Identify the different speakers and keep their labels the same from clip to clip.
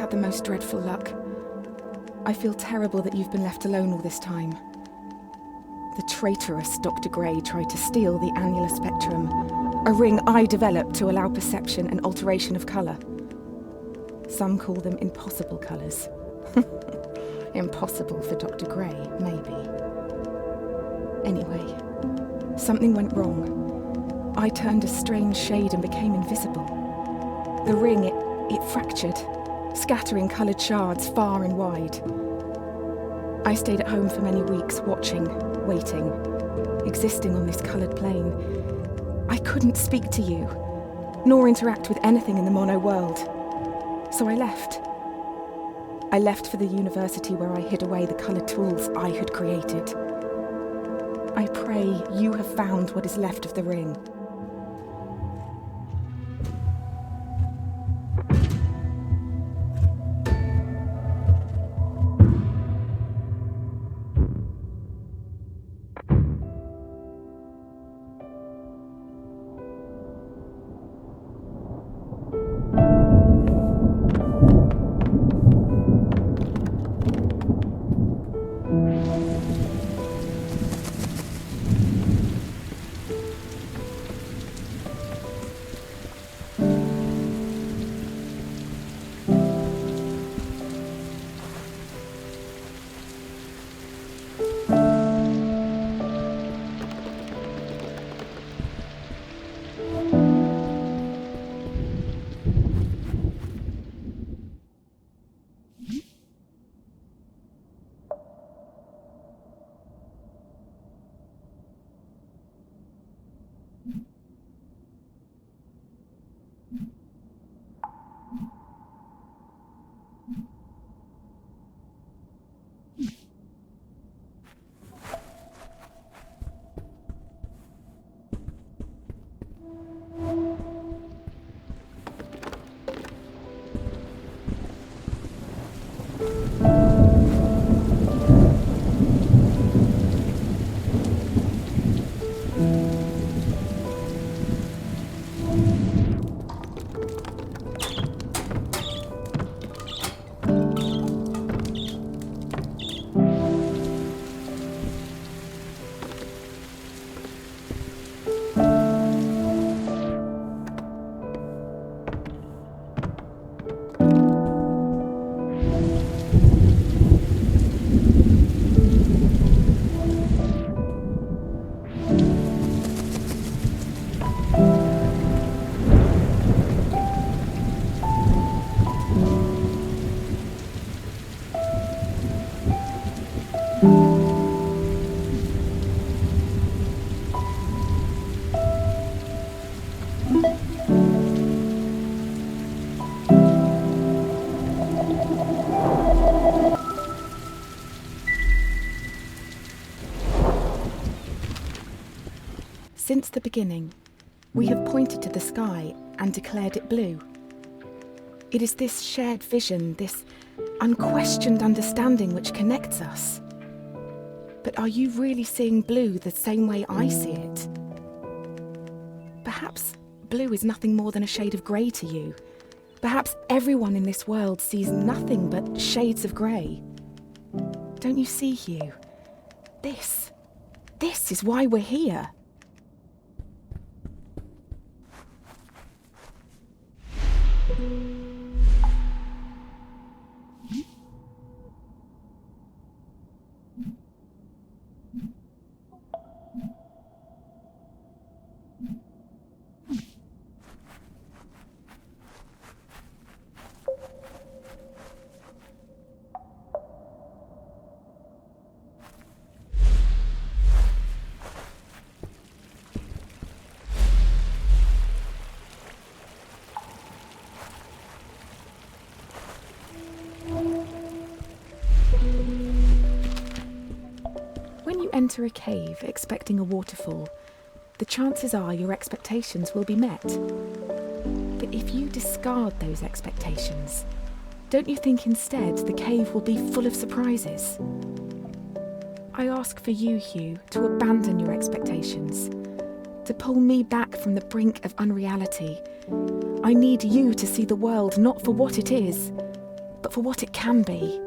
Speaker 1: had the most dreadful luck. I feel terrible that you've been left alone all this time. The traitorous Dr. Gray tried to steal the annular spectrum, a ring I developed to allow perception and alteration of colour. Some call them impossible colours. Impossible for Dr. Gray, maybe. Anyway, something went wrong. I turned a strange shade and became invisible. The ring, it fractured, scattering coloured shards far and wide. I stayed at home for many weeks, watching, waiting, existing on this coloured plane. I couldn't speak to you, nor interact with anything in the mono world. So I left. I left for the university where I hid away the coloured tools I had created. I pray you have found what is left of the ring. Since the beginning, we have pointed to the sky and declared it blue. It is this shared vision, this unquestioned understanding which connects us. But are you really seeing blue the same way I see it? Perhaps blue is nothing more than a shade of grey to you. Perhaps everyone in this world sees nothing but shades of grey. Don't you see, Hugh? This is why we're here. When you enter a cave expecting a waterfall, the chances are your expectations will be met. But if you discard those expectations, don't you think instead the cave will be full of surprises? I ask for you, Hugh, to abandon your expectations, to pull me back from the brink of unreality. I need you to see the world not for what it is, but but for what it can be.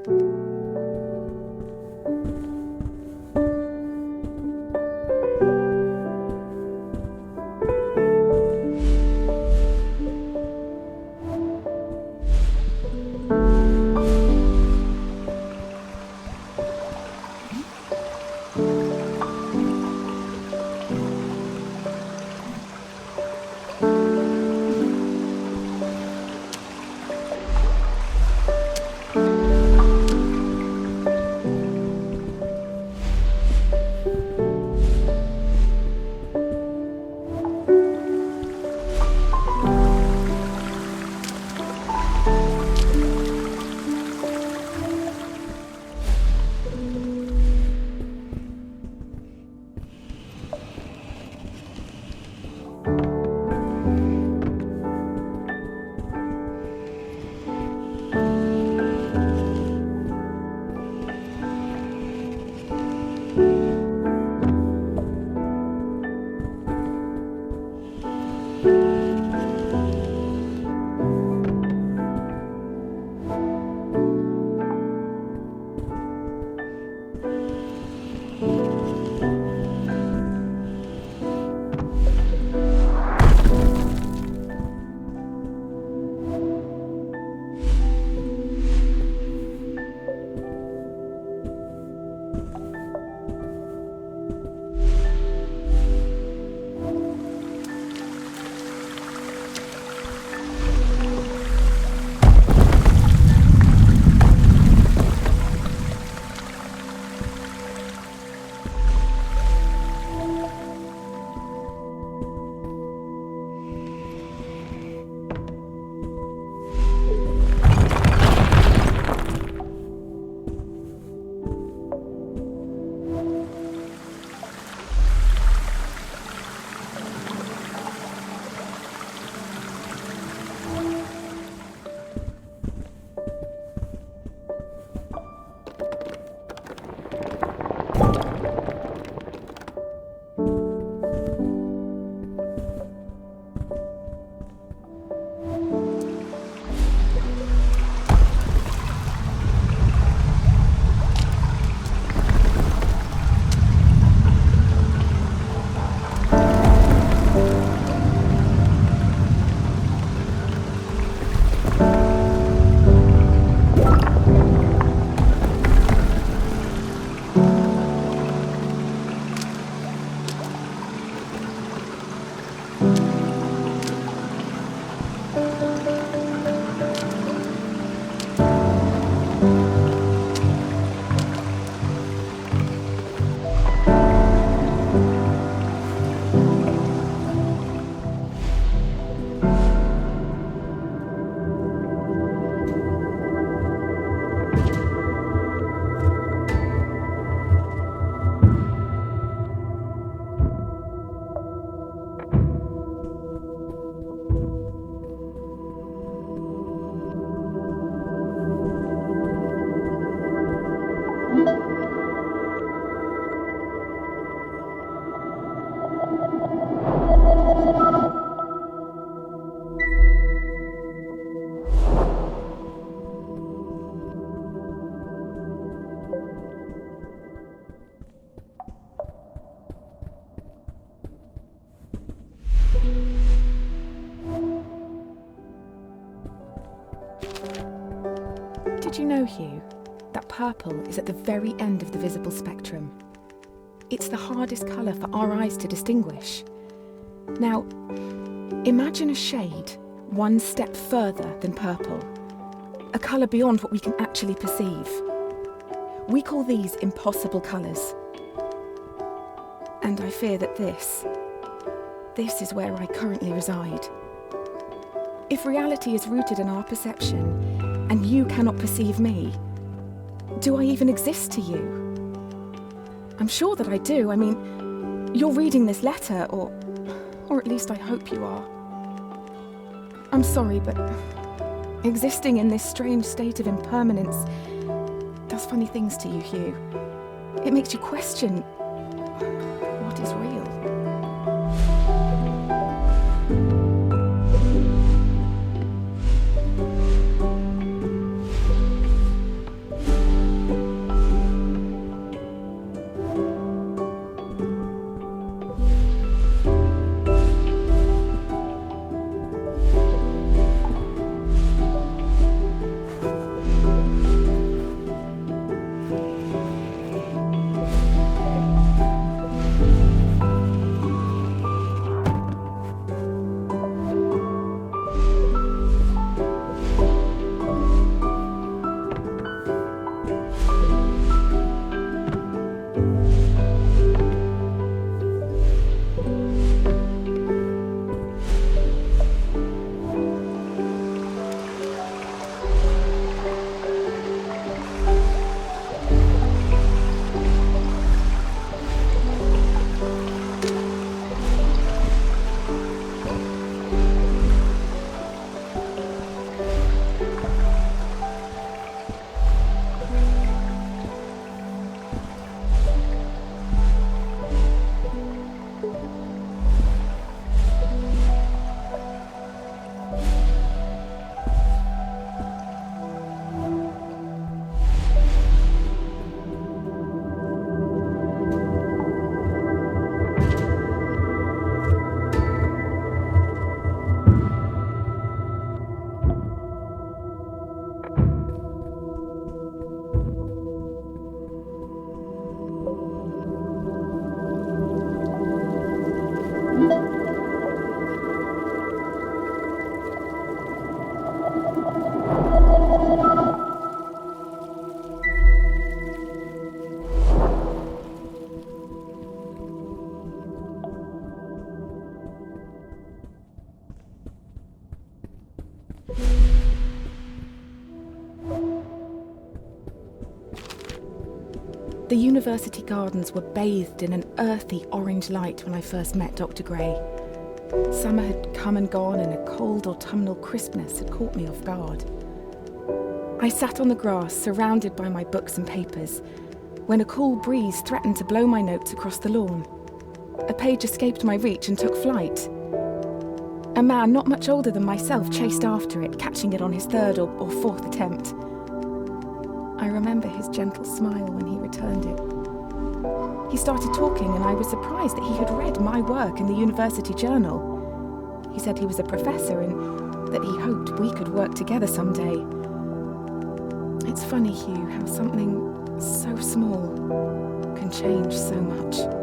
Speaker 1: Did you know, Hugh, that purple is at the very end of the visible spectrum? It's the hardest colour for our eyes to distinguish. Now, imagine a shade one step further than purple, a colour beyond what we can actually perceive. We call these impossible colours. And I fear that this is where I currently reside. If reality is rooted in our perception, and you cannot perceive me, do I even exist to you? I'm sure that I do. I mean, you're reading this letter, or at least I hope you are. I'm sorry, but existing in this strange state of impermanence does funny things to you, Hugh. It makes you question what is real. The university gardens were bathed in an earthy orange light when I first met Dr. Gray. Summer had come and gone, and a cold autumnal crispness had caught me off guard. I sat on the grass, surrounded by my books and papers, when a cool breeze threatened to blow my notes across the lawn. A page escaped my reach and took flight. A man not much older than myself chased after it, catching it on his third or fourth attempt. I remember his gentle smile when he returned it. He started talking, and I was surprised that he had read my work in the university journal. He said he was a professor and that he hoped we could work together someday. It's funny, Hugh, how something so small can change so much.